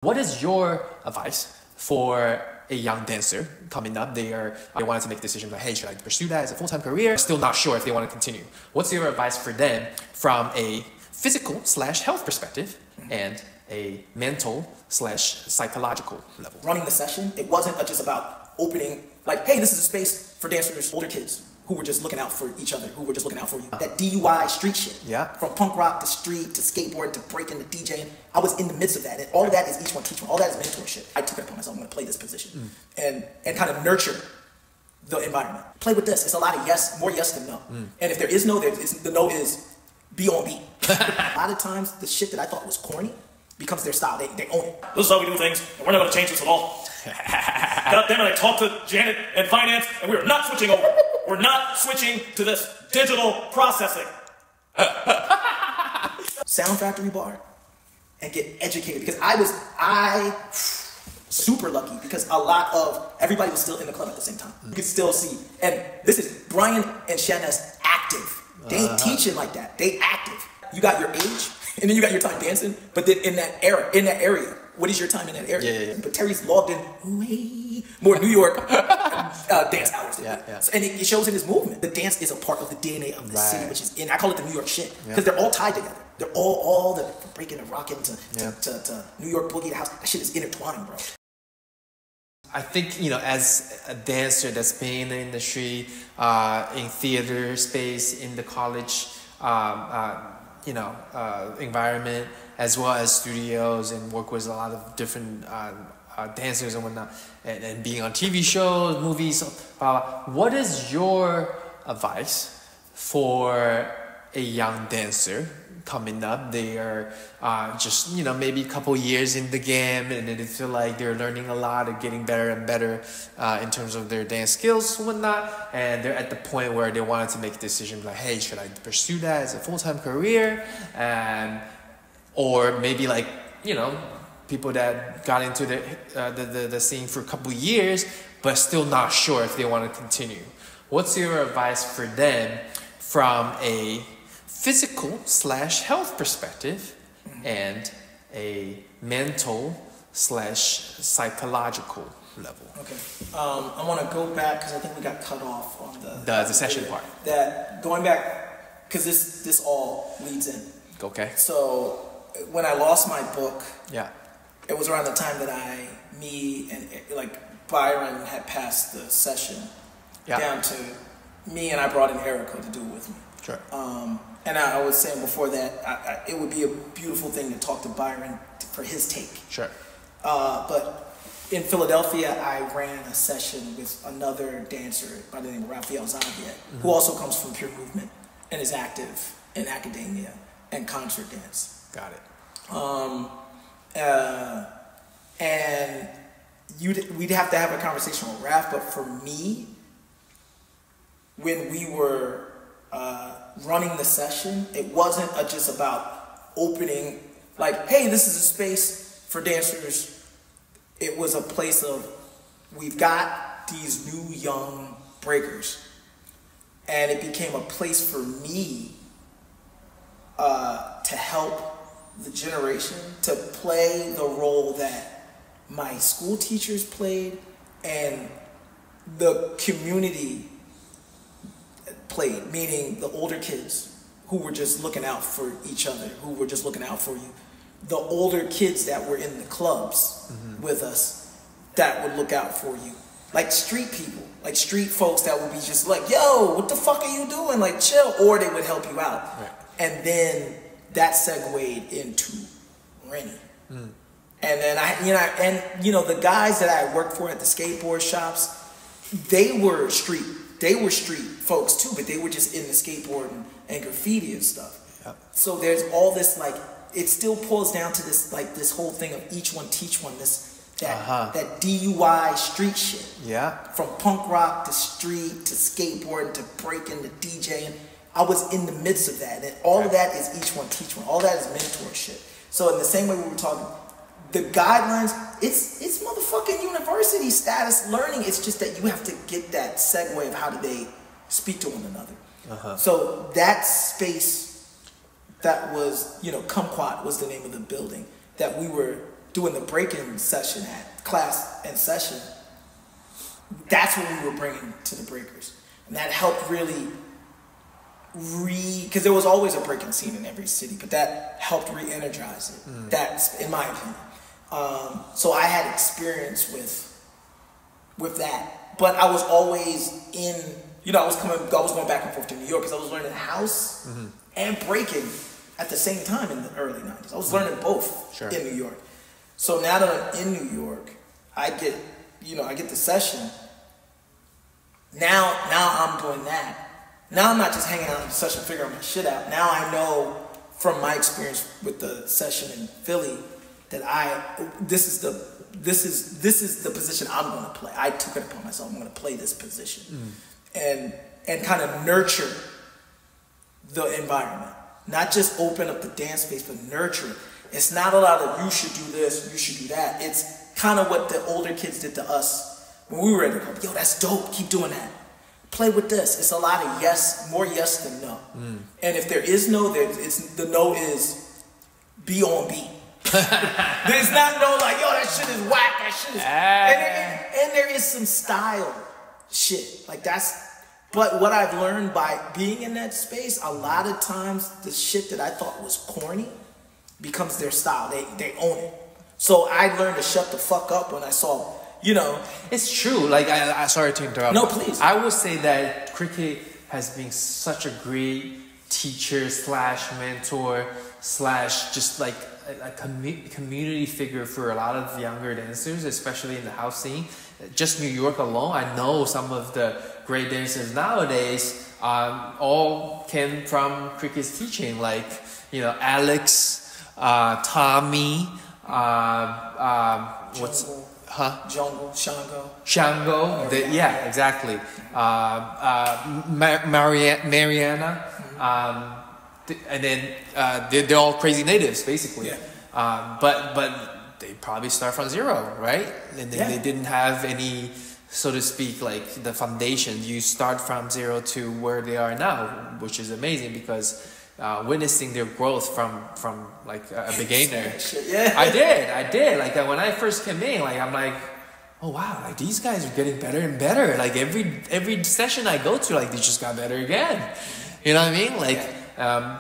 What is your advice for a young dancer coming up? They wanted to make a decision like, hey, should I pursue that as a full-time career? Still not sure if they want to continue. What's your advice for them from a physical/health perspective and a mental/psychological level? Running the session, it wasn't just about opening, like, hey, this is a space for dancers, older kids, who were just looking out for each other, who were just looking out for you. That DUI street shit. Yeah. From punk rock to street to skateboard to breaking to DJing. I was in the midst of that. And all of that is each one teach one. All that is mentorship. I took it upon myself. I'm going to play this position and kind of nurture the environment. Play with this. It's a lot of yes, more yes than no. And if there is no, the no is be on beat. A lot of times, the shit that I thought was corny becomes their style. They own it. This is how we do things, and we're not going to change this at all. God damn it, I talked to Janet and finance, and we're not switching over. We're not switching to this digital processing. Sound Factory bar and get educated, because I super lucky because a lot of everybody was still in the club at the same time. You could still see, and this is Brian and Shanna's active. They ain't teaching like that. They active. You got your age, and then you got your time dancing. But then in that area, what is your time in that area? Yeah. But Terry's logged in way more New York dance hours. So, and it shows in his movement. The dance is a part of the DNA of the city, which is I call it the New York shit, because they're all tied together. They're all the breaking and rocking to New York boogie, the house. That shit is intertwined, bro. I think, as a dancer that's been in the industry, in theater space, in the college, environment, as well as studios, and work with a lot of different dancers and whatnot, and being on TV shows, movies. What is your advice for a young dancer coming up? They are just, maybe a couple years in the game, and they feel like they're learning a lot and getting better and better in terms of their dance skills and whatnot, and they're at the point where they wanted to make a decision like, hey, should I pursue that as a full-time career? Or maybe people that got into the scene for a couple years but still not sure if they want to continue. What's your advice for them from a physical/health perspective and a mental/psychological level? Okay. I want to go back because I think we got cut off on the session part. That going back, because this all leads in. Okay. So when I lost my book, it was around the time that me and Byron had passed the session down to me, and I brought in Erica to do it with me. Sure. And I was saying before that it would be a beautiful thing to talk to Byron for his take. Sure. But in Philadelphia, I ran a session with another dancer by the name of Raphael Zaviet, who also comes from Pure Movement and is active in academia and concert dance. Got it. And we'd have to have a conversation with Raph, but for me, when we were running the session, it wasn't just about opening, like, hey, this is a space for dancers. It was a place of, we've got these new young breakers, and it became a place for me to help the generation, to play the role that my school teachers played and the community played, meaning the older kids who were just looking out for each other, who were just looking out for you. The older kids that were in the clubs with us that would look out for you. Like street people, like street folks that would be just like, yo, what the fuck are you doing? Like, chill. Or they would help you out. Right. And then that segued into Rennie. And then the guys that I worked for at the skateboard shops, they were street folks too, but they were just in the skateboard and graffiti and stuff. Yep. So there's all this, it still pulls down to this, this whole thing of each one teach one, that DUI street shit. Yeah. From punk rock to street to skateboarding to breaking to DJing. I was in the midst of that. And all of that is each one teach one. All that is mentorship. So in the same way we were talking, the guidelines, it's motherfucking university status learning. It's just that you have to get that segue of how do they speak to one another. So that space that was, Kumquat was the name of the building that we were doing the break-in session at class and session, that's what we were bringing to the breakers. And that helped really because there was always a breaking scene in every city, but that helped re-energize it. That's, in my opinion. So I had experience with that. But I was always I was going back and forth to New York because I was learning house and breaking at the same time in the early 90s. I was learning both in New York. So now that I'm in New York, I get the session. Now I'm doing that. Now I'm not just hanging out in the session figuring my shit out. Now I know from my experience with the session in Philly that this is the position I'm going to play. I took it upon myself. I'm going to play this position and kind of nurture the environment. Not just open up the dance space, but nurture it. It's not a lot of you should do this, you should do that. It's kind of what the older kids did to us when we were at the club. Yo, that's dope. Keep doing that. Play with this. It's a lot of yes, more yes than no. And if there is no, the no is be on beat. There's not no like, yo, that shit is whack. That shit is. And there is some style shit. Like but what I've learned by being in that space, a lot of times the shit that I thought was corny becomes their style. They own it. So I learned to shut the fuck up when I saw. It's true. Like, I sorry to interrupt. No, please. I would say that cricket has been such a great teacher / mentor / just like a community figure for a lot of younger dancers, especially in the house scene. Just New York alone, I know some of the great dancers nowadays all came from cricket's teaching, like Alex, Tommy, Jungle, Shango. Yeah, exactly. Mariana. And then they're all crazy natives, basically. Yeah. But they probably start from zero, right? And then they didn't have any, so to speak, like the foundation. You start from zero to where they are now, which is amazing because witnessing their growth from like a beginner. Yeah. I did. Like when I first came in, like I'm like, oh wow, like these guys are getting better and better. Like every session I go to, like they just got better again. You know what I mean? Like,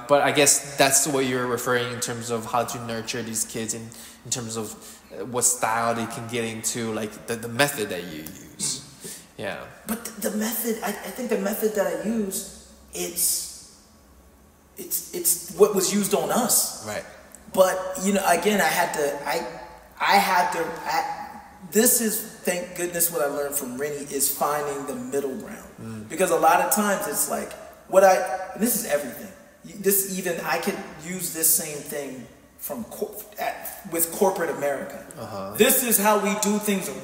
but I guess that's what you're referring in terms of how to nurture these kids in terms of what style they can get into, like the method that you use. Yeah. But the method, I think the method that I use, it's what was used on us. Right. But again, I had to. This is, thank goodness, what I learned from Rennie is finding the middle ground. Because a lot of times it's like and this is everything. I could use this same thing with corporate America. This is how we do things, and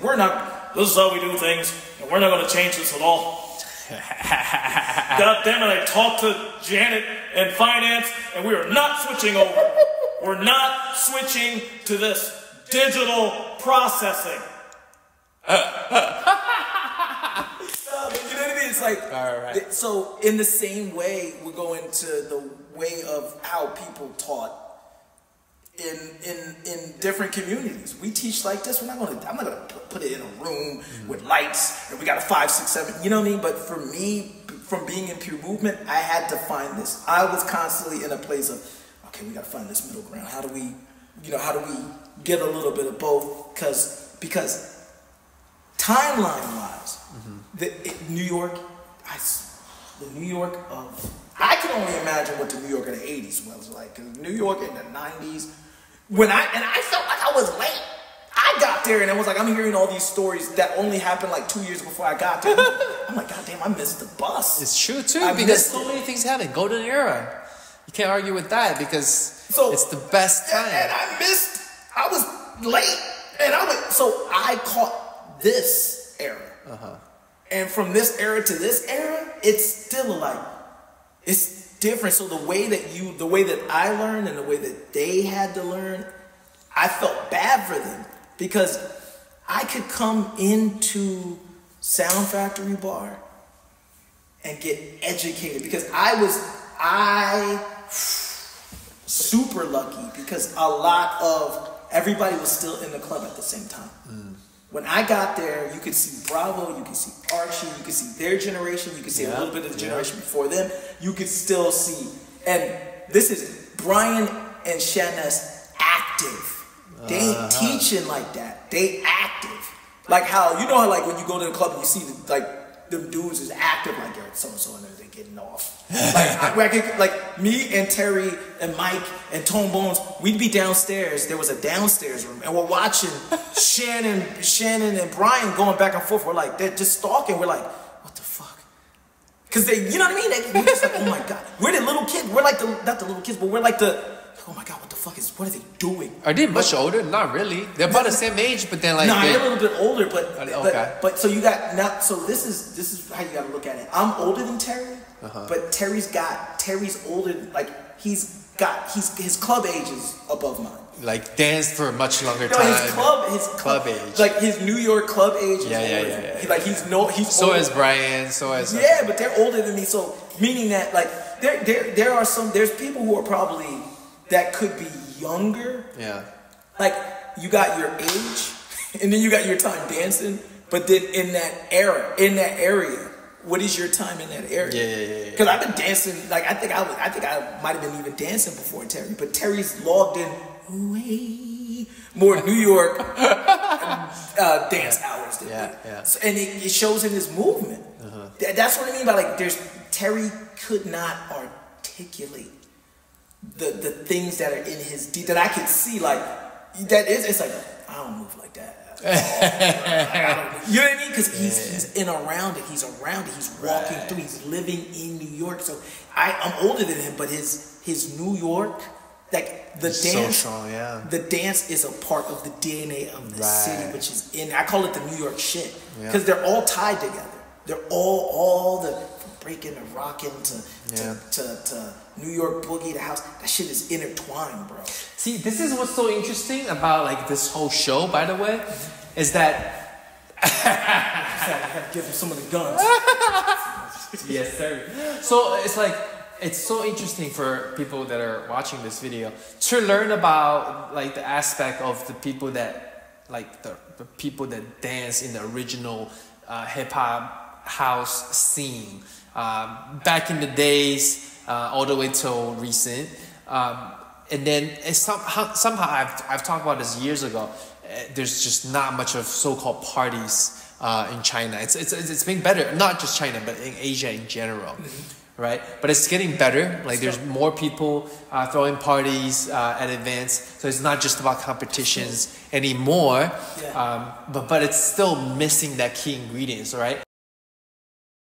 this is how we do things, and we're not going to change this at all. God damn it, I talked to Janet and finance, and we are not switching over. We're not switching to this digital processing. You know what I mean? It's like, all right. So in the same way, we're going to the way of how people taught in different communities. We teach like this. I'm not gonna put it in a room with lights and we got a 5, 6, 7. You know what I mean? But for me, from being in pure movement, I had to find this. I was constantly in a place of, okay, we gotta find this middle ground. How do we get a little bit of both? Because timeline-wise, New York, the New York of, I can only imagine what the New York of the 80s was like. New York in the 90s, I felt like I was late. I got there and it was like, I'm hearing all these stories that only happened like 2 years before I got there. I'm like, God damn, I missed the bus. It's true too, because so many things happen. Golden era. You can't argue with that because it's the best time. And I was late. And I caught this era. And from this era to this era, it's still like, it's different. So the way that I learned and the way that they had to learn, I felt bad for them because I could come into Sound Factory Bar and get educated because I super lucky because a lot of everybody was still in the club at the same time. When I got there, you could see Bravo, you could see Archie, you could see their generation, you could see a little bit of the generation before them. You could still see, and this is Brian and Shanna's active. They ain't teaching like that. They active. Like how, you know how like when you go to the club and you see them dudes is active, like, yo, so-and-so and they're getting off. Like me and Terry and Mike and Tone Bones, we'd be downstairs. There was a downstairs room, and we're watching Shannon and Brian going back and forth. We're like, they're just stalking. We're like, what the fuck? Because they, you know what I mean? We're just like, oh my God. We're the little kids. We're like not the little kids, but we're like oh my God, what are they doing? Are they much older? Not really. They're about the same age, but then like they're a little bit older, but so you got now. So this is how you got to look at it. I'm older than Terry, but Terry's older. Like his club age is above mine. Like danced for a much longer time. His club age. Like his New York club age. Yeah. Like he's so older. is Brian. So is but they're older than me. So meaning that like there's people who are probably that could be younger. Yeah. Like you got your age, and then you got your time dancing. But then in that area, what is your time in that area? Yeah. Because I've been dancing. Like I think I might have been even dancing before Terry. But Terry's logged in way more New York dance hours than me. Yeah. So, and it shows in his movement. That's what I mean by like Terry could not articulate the things that are in his that I could see like it's like I don't move like that. You know what I mean? Because he's in around it. He's around it. He's walking through. He's living in New York. So I'm older than him, but his New York, like the dance, so strong, the dance is a part of the DNA of the city, which is I call it the New York shit because they're all tied together. They're all the from breaking to rocking to New York boogie to house. That shit is intertwined, bro. See, this is what's so interesting about like this whole show, by the way, is that I have to give him some of the guns. Yes, sir. So it's like it's so interesting for people that are watching this video to learn about like the aspect of the people that like the people that dance in the original hip hop house scene back in the days all the way till recent, and then it's somehow I've talked about this years ago. There's just not much of so-called parties in China. It's been better, not just China but in Asia in general. Right, but it's getting better. Like there's more people throwing parties at events, so it's not just about competitions anymore. But it's still missing that key ingredients, right?